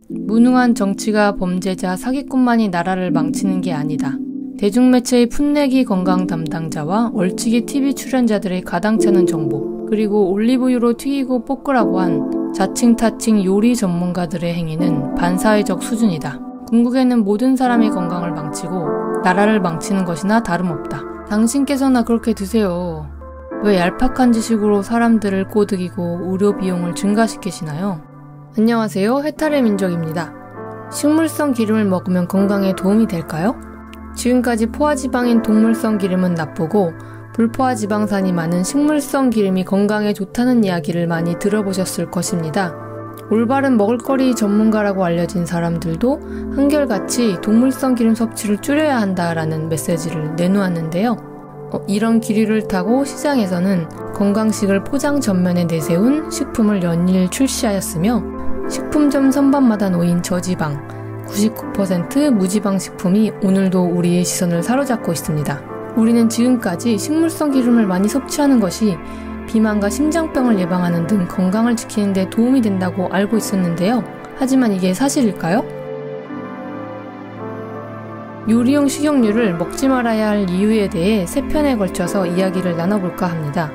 무능한 정치가 범죄자, 사기꾼만이 나라를 망치는 게 아니다. 대중매체의 풋내기 건강 담당자와 얼치기 TV 출연자들의 가당찮은 정보, 그리고 올리브유로 튀기고 볶으라고 한 자칭타칭 요리 전문가들의 행위는 반사회적 수준이다. 궁극에는 모든 사람의 건강을 망치고 나라를 망치는 것이나 다름없다. 당신께서나 그렇게 드세요. 왜 얄팍한 지식으로 사람들을 꼬드기고 의료 비용을 증가시키시나요? 안녕하세요. 해탈의 민족입니다. 식물성 기름을 먹으면 건강에 도움이 될까요? 지금까지 포화지방인 동물성 기름은 나쁘고 불포화지방산이 많은 식물성 기름이 건강에 좋다는 이야기를 많이 들어보셨을 것입니다. 올바른 먹을거리 전문가라고 알려진 사람들도 한결같이 동물성 기름 섭취를 줄여야 한다라는 메시지를 내놓았는데요. 이런 기류를 타고 시장에서는 건강식을 포장 전면에 내세운 식품을 연일 출시하였으며 식품점 선반마다 놓인 저지방, 99% 무지방 식품이 오늘도 우리의 시선을 사로잡고 있습니다. 우리는 지금까지 식물성 기름을 많이 섭취하는 것이 비만과 심장병을 예방하는 등 건강을 지키는 데 도움이 된다고 알고 있었는데요. 하지만 이게 사실일까요? 요리용 식용유를 먹지 말아야 할 이유에 대해 3편에 걸쳐서 이야기를 나눠볼까 합니다.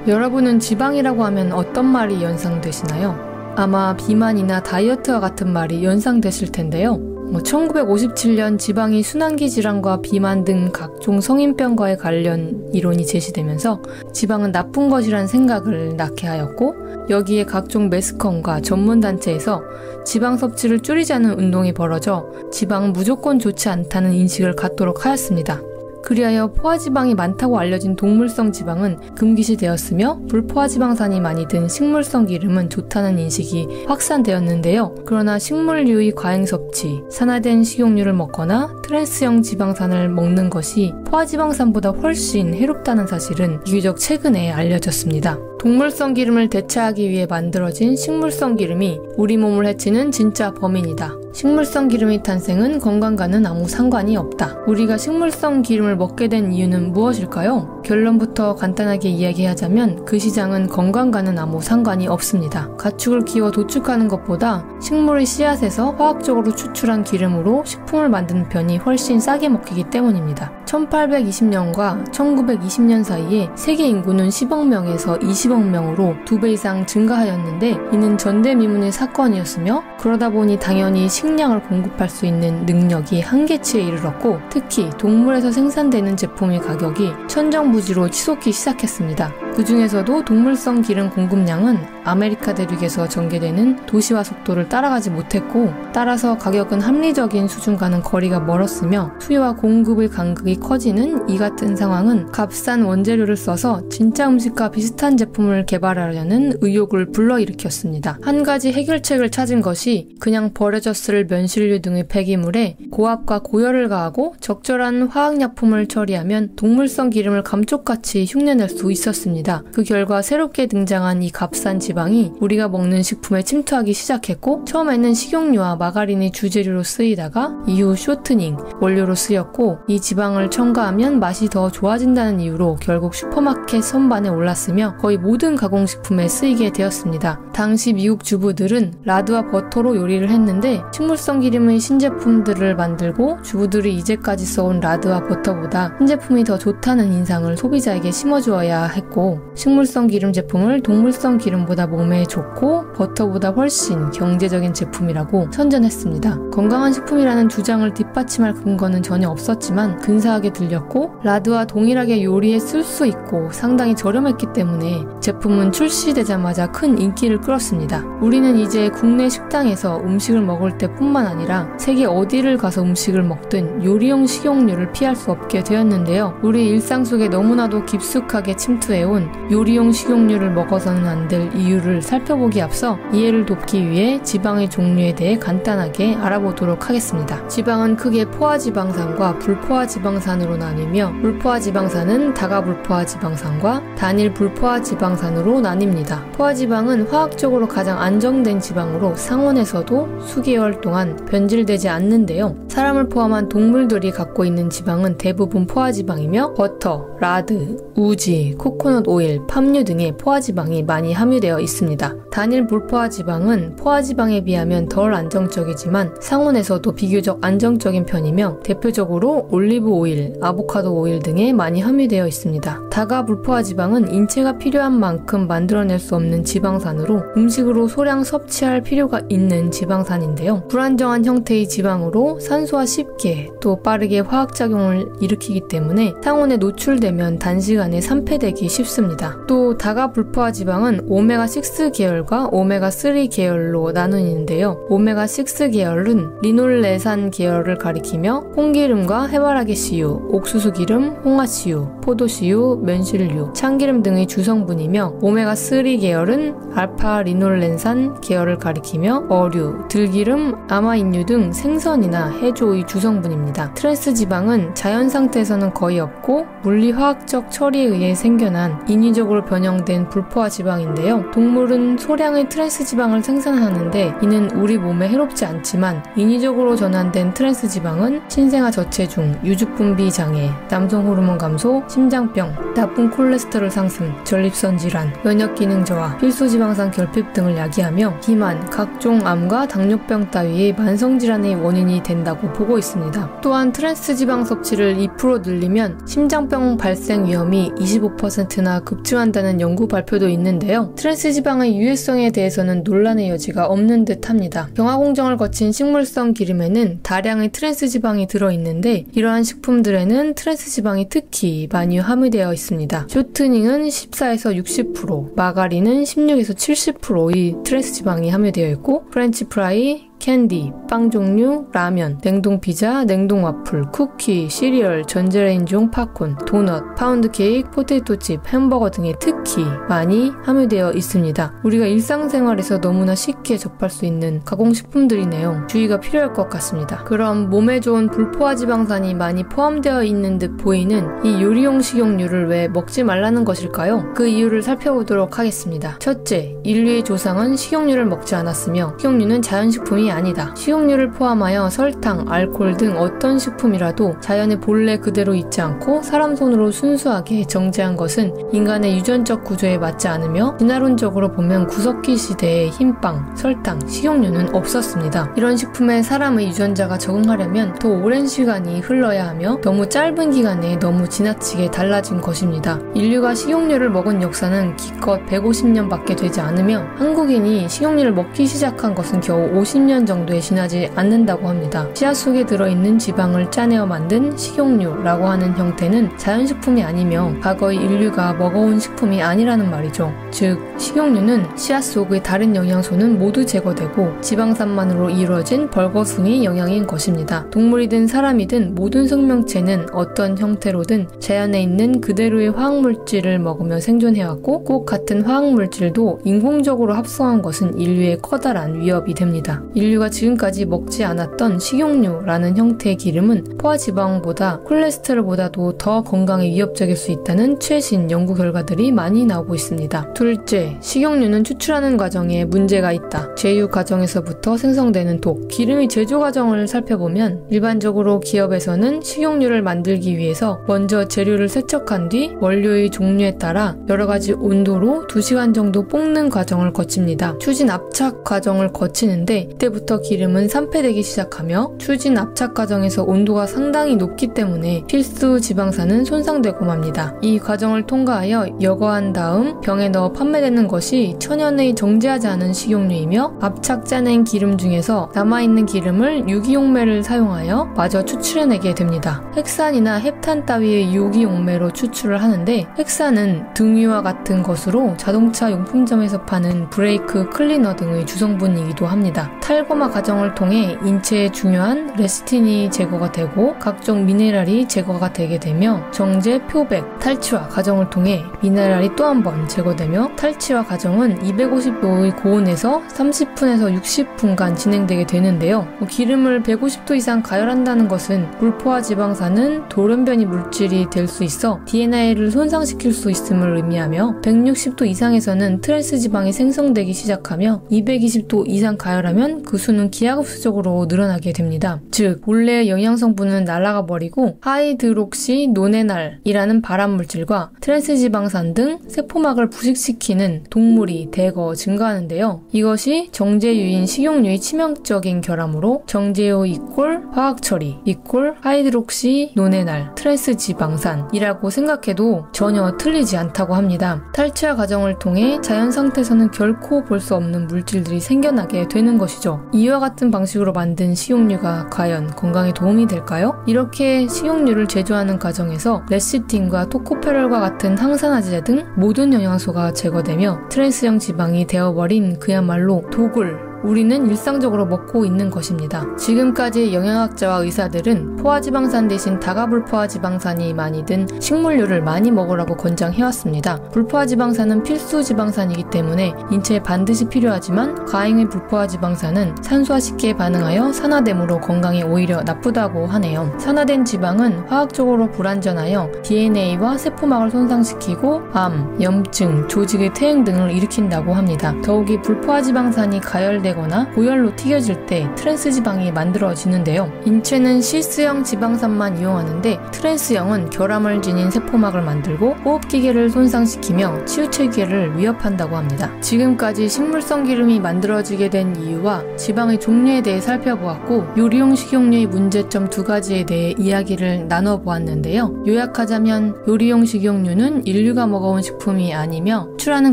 여러분은 지방이라고 하면 어떤 말이 연상되시나요? 아마 비만이나 다이어트와 같은 말이 연상되실 텐데요. 1957년 지방이 순환기 질환과 비만 등 각종 성인병과의 관련 이론이 제시되면서 지방은 나쁜 것이란 생각을 낳게 하였고, 여기에 각종 매스컴과 전문단체에서 지방 섭취를 줄이자는 운동이 벌어져 지방은 무조건 좋지 않다는 인식을 갖도록 하였습니다. 그리하여 포화지방이 많다고 알려진 동물성 지방은 금기시되었으며 불포화지방산이 많이 든 식물성 기름은 좋다는 인식이 확산되었는데요. 그러나 식물유의 과잉 섭취, 산화된 식용유를 먹거나 트랜스형 지방산을 먹는 것이 포화지방산보다 훨씬 해롭다는 사실은 비교적 최근에 알려졌습니다. 동물성 기름을 대체하기 위해 만들어진 식물성 기름이 우리 몸을 해치는 진짜 범인이다. 식물성 기름의 탄생은 건강과는 아무 상관이 없다. 우리가 식물성 기름을 먹게 된 이유는 무엇일까요? 결론부터 간단하게 이야기하자면 그 시장은 건강과는 아무 상관이 없습니다. 가축을 키워 도축하는 것보다 식물의 씨앗에서 화학적으로 추출한 기름으로 식품을 만드는 편이 훨씬 싸게 먹히기 때문입니다. 1820년과 1920년 사이에 세계 인구는 10억 명에서 20억 명으로 2배 이상 증가하였는데, 이는 전대미문의 사건이었으며 그러다 보니 당연히 식량을 공급할 수 있는 능력이 한계치에 이르렀고, 특히 동물에서 생산되는 제품의 가격이 천정부지로 치솟기 시작했습니다. 그 중에서도 동물성 기름 공급량은 아메리카 대륙에서 전개되는 도시화 속도를 따라가지 못했고, 따라서 가격은 합리적인 수준과는 거리가 멀었으며 수요와 공급의 간극이 커지는 이 같은 상황은 값싼 원재료를 써서 진짜 음식과 비슷한 제품을 개발하려는 의욕을 불러일으켰습니다. 한 가지 해결책을 찾은 것이 그냥 버려졌을 면실류 등의 폐기물에 고압과 고열을 가하고 적절한 화학약품을 처리하면 동물성 기름을 감쪽같이 흉내낼 수 있었습니다. 그 결과 새롭게 등장한 이 값싼 지방이 우리가 먹는 식품에 침투하기 시작했고, 처음에는 식용유와 마가린의 주재료로 쓰이다가 이후 쇼트닝, 원료로 쓰였고, 이 지방을 첨가하면 맛이 더 좋아진다는 이유로 결국 슈퍼마켓 선반에 올랐으며 거의 모든 가공식품에 쓰이게 되었습니다. 당시 미국 주부들은 라드와 버터로 요리를 했는데 식물성 기름의 신제품들을 만들고 주부들이 이제까지 써온 라드와 버터보다 신제품이 더 좋다는 인상을 소비자에게 심어주어야 했고, 식물성 기름 제품을 동물성 기름보다 몸에 좋고 버터보다 훨씬 경제적인 제품이라고 선전했습니다. 건강한 식품이라는 주장을 뒷받침할 근거는 전혀 없었지만 근사하게 들렸고, 라드와 동일하게 요리에 쓸 수 있고 상당히 저렴했기 때문에 제품은 출시되자마자 큰 인기를 끌었습니다. 우리는 이제 국내 식당에서 음식을 먹을 때뿐만 아니라 세계 어디를 가서 음식을 먹든 요리용 식용유를 피할 수 없게 되었는데요. 우리 일상 속에 너무나도 깊숙하게 침투해온 요리용 식용유를 먹어서는 안 될 이유를 살펴보기 앞서 이해를 돕기 위해 지방의 종류에 대해 간단하게 알아보도록 하겠습니다. 지방은 크게 포화지방산과 불포화지방산으로 나뉘며, 불포화지방산은 다가불포화지방산과 단일 불포화지방산으로 나뉩니다. 포화지방은 화학적으로 가장 안정된 지방으로 상온에서도 수개월 동안 변질되지 않는데요. 사람을 포함한 동물들이 갖고 있는 지방은 대부분 포화지방이며 버터, 라드, 우지, 코코넛 오일, 팜유 등의 포화지방이 많이 함유되어 함유되어 있습니다. 단일 불포화지방은 포화지방에 비하면 덜 안정적이지만 상온에서도 비교적 안정적인 편이며 대표적으로 올리브 오일, 아보카도 오일 등에 많이 함유되어 있습니다. 다가 불포화지방은 인체가 필요한 만큼 만들어낼 수 없는 지방산으로 음식으로 소량 섭취할 필요가 있는 지방산인데요. 불안정한 형태의 지방으로 산소와 쉽게 또 빠르게 화학작용을 일으키기 때문에 상온에 노출되면 단시간에 산패되기 쉽습니다. 또 다가 불포화지방은 오메가6 계열과 오메가3 계열로 나누는데요. 오메가6 계열은 리놀레산 계열을 가리키며 콩기름과 해바라기 씨유, 옥수수 기름, 홍화씨유, 포도씨유, 면실류, 참기름 등의 주성분이며 오메가3 계열은 알파 리놀렌산 계열을 가리키며 어류, 들기름, 아마인유 등 생선이나 해조의 주성분입니다. 트랜스 지방은 자연 상태에서는 거의 없고 물리화학적 처리에 의해 생겨난 인위적으로 변형된 불포화 지방인데요. 동물은 소량의 트랜스 지방을 생산하는데 이는 우리 몸에 해롭지 않지만 인위적으로 전환된 트랜스 지방은 신생아 저체중, 유주분비 장애, 남성 호르몬 감소, 심장병, 나쁜 콜레스테롤 상승, 전립선 질환, 면역 기능 저하, 필수 지방산 결핍 등을 야기하며 비만, 각종 암과 당뇨병 따위의 만성 질환의 원인이 된다고 보고 있습니다. 또한 트랜스 지방 섭취를 2% 늘리면 심장병 발생 위험이 25%나 급증한다는 연구 발표도 있는데요. 트랜스 지방의 유해성에 대해서는 논란의 여지가 없는 듯 합니다. 경화공정을 거친 식물성 기름에는 다량의 트랜스 지방이 들어있는데 이러한 식품들에는 트랜스 지방이 특히 많이 함유되어 있습니다. 쇼트닝은 14에서 60%, 마가린은 16에서 70%의 트랜스 지방이 함유되어 있고 프렌치 프라이, 캔디, 빵 종류, 라면, 냉동 피자, 냉동 와플, 쿠키, 시리얼, 전자레인지용 팝콘, 도넛, 파운드 케이크, 포테이토칩, 햄버거 등에 특히 많이 함유되어 있습니다. 우리가 일상생활에서 너무나 쉽게 접할 수 있는 가공식품들이네요. 주의가 필요할 것 같습니다. 그럼 몸에 좋은 불포화 지방산이 많이 포함되어 있는 듯 보이는 이 요리용 식용유를 왜 먹지 말라는 것일까요? 그 이유를 살펴보도록 하겠습니다. 첫째, 인류의 조상은 식용유를 먹지 않았으며 식용유는 자연식품이 아니다. 식용유를 포함하여 설탕, 알코올 등 어떤 식품이라도 자연의 본래 그대로 있지 않고 사람 손으로 순수하게 정제한 것은 인간의 유전적 구조에 맞지 않으며 진화론적으로 보면 구석기 시대에 흰빵, 설탕, 식용유는 없었습니다. 이런 식품에 사람의 유전자가 적응하려면 더 오랜 시간이 흘러야 하며 너무 짧은 기간에 너무 지나치게 달라진 것입니다. 인류가 식용유를 먹은 역사는 기껏 150년밖에 되지 않으며 한국인이 식용유를 먹기 시작한 것은 겨우 50년 정도에 지나지 않는다고 합니다. 씨앗 속에 들어있는 지방을 짜내어 만든 식용유라고 하는 형태는 자연식품이 아니며 과거의 인류가 먹어온 식품이 아니라는 말이죠. 즉, 식용유는 씨앗 속의 다른 영양소는 모두 제거되고 지방산만으로 이루어진 벌거숭이 영양인 것입니다. 동물이든 사람이든 모든 생명체는 어떤 형태로든 자연에 있는 그대로의 화학물질을 먹으며 생존해왔고 꼭 같은 화학물질도 인공적으로 합성한 것은 인류의 커다란 위협이 됩니다. 인류가 지금까지 먹지 않았던 식용유라는 형태의 기름은 포화지방보다 콜레스테롤보다도 더 건강에 위협적일 수 있다는 최신 연구 결과들이 많이 나오고 있습니다. 둘째, 식용유는 추출하는 과정에 문제가 있다. 제유 과정에서부터 생성되는 독, 기름의 제조 과정을 살펴보면 일반적으로 기업에서는 식용유를 만들기 위해서 먼저 재료를 세척한 뒤 원료의 종류에 따라 여러가지 온도로 2시간 정도 볶는 과정을 거칩니다. 추진 압착 과정을 거치는데 이때부터 기름은 산패되기 시작하며 추진 압착 과정에서 온도가 상당히 높기 때문에 필수 지방산은 손상되고 맙니다. 이 과정을 통과하여 여과한 다음 병에 넣어 판매되는 것이 천연의 정제하지 않은 식용유이며 압착 짜낸 기름 중에서 남아있는 기름을 유기용매를 사용하여 마저 추출해내게 됩니다. 헥산이나 헵탄 따위의 유기용매로 추출을 하는데 헥산은 등유와 같은 것으로 자동차 용품점에서 파는 브레이크 클리너 등의 주성분이기도 합니다. 탈거마 과정을 통해 인체에 중요한 레시틴이 제거가 되고 각종 미네랄이 제거가 되게 되며 정제, 표백, 탈취화 과정을 통해 미네랄이 또 한 번 제거되며 탈취화 과정은 250도의 고온에서 30분에서 60분간 진행되게 되는데요. 기름을 150도 이상 가열한다는 것은 불포화 지방산은 돌연변이 물질이 될 수 있어 DNA를 손상시킬 수 있음을 의미하며 160도 이상에서는 트랜스 지방이 생성되기 시작하며 220도 이상 가열하면 그 수는 기하급수적으로 늘어나게 됩니다. 즉, 본래의 영양성분은 날아가 버리고 하이드록시 노네날이라는 발암물질과 트랜스 지방산 등 세포막을 부식시키는 동물이 대거 증가하는데요. 이것이 정제유인 식용유의 치명적인 결함으로 정제유 이퀄 화학처리 이퀄 하이드록시 노네날 트랜스지방산이라고 생각해도 전혀 틀리지 않다고 합니다. 탈취화 과정을 통해 자연 상태에서는 결코 볼 수 없는 물질들이 생겨나게 되는 것이죠. 이와 같은 방식으로 만든 식용유가 과연 건강에 도움이 될까요? 이렇게 식용유를 제조하는 과정에서 레시틴과 토코페롤과 같은 항산화제 등 모든 영양소가 제거되며 트랜스형 지방이 되어버린 그야말로 독을 우리는 일상적으로 먹고 있는 것입니다. 지금까지 영양학자와 의사들은 포화지방산 대신 다가불포화지방산이 많이 든 식물류를 많이 먹으라고 권장해왔습니다. 불포화지방산은 필수 지방산이기 때문에 인체에 반드시 필요하지만 과잉의 불포화지방산은 산소와 쉽게 반응하여 산화됨으로 건강에 오히려 나쁘다고 하네요. 산화된 지방은 화학적으로 불완전하여 DNA와 세포막을 손상시키고 암, 염증, 조직의 퇴행 등을 일으킨다고 합니다. 더욱이 불포화지방산이 가열된 거나 고열로 튀겨질 때 트랜스지방이 만들어지는데요. 인체는 시스형 지방산만 이용하는데 트랜스형은 결함을 지닌 세포막을 만들고 호흡기계를 손상시키며 치유체계를 위협한다고 합니다. 지금까지 식물성 기름이 만들어지게 된 이유와 지방의 종류에 대해 살펴보았고 요리용 식용유의 문제점 2가지에 대해 이야기를 나눠보았는데요. 요약하자면 요리용 식용유는 인류가 먹어온 식품이 아니며 추출하는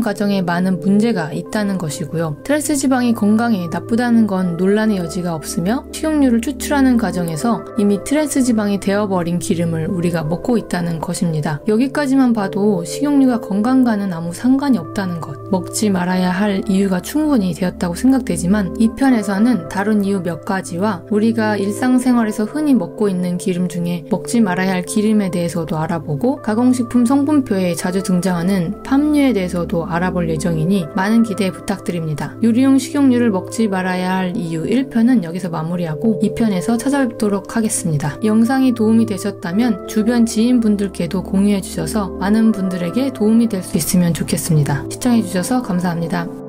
과정에 많은 문제가 있다는 것이고요. 트랜스지방이 건강에 나쁘다는 건 논란의 여지가 없으며 식용유를 추출하는 과정에서 이미 트랜스지방이 되어버린 기름을 우리가 먹고 있다는 것입니다. 여기까지만 봐도 식용유가 건강과는 아무 상관이 없다는 것, 먹지 말아야 할 이유가 충분히 되었다고 생각되지만 이 편에서는 다른 이유 몇 가지와 우리가 일상생활에서 흔히 먹고 있는 기름 중에 먹지 말아야 할 기름에 대해서도 알아보고 가공식품 성분표에 자주 등장하는 팜유에 대해서도 알아볼 예정이니 많은 기대 부탁드립니다. 요리용 식용유를 먹지 말아야 할 이유 1편은 여기서 마무리하고 2편에서 찾아뵙도록 하겠습니다. 영상이 도움이 되셨다면 주변 지인분들께도 공유해 주셔서 많은 분들에게 도움이 될 수 있으면 좋겠습니다. 시청해 주셔서 감사합니다.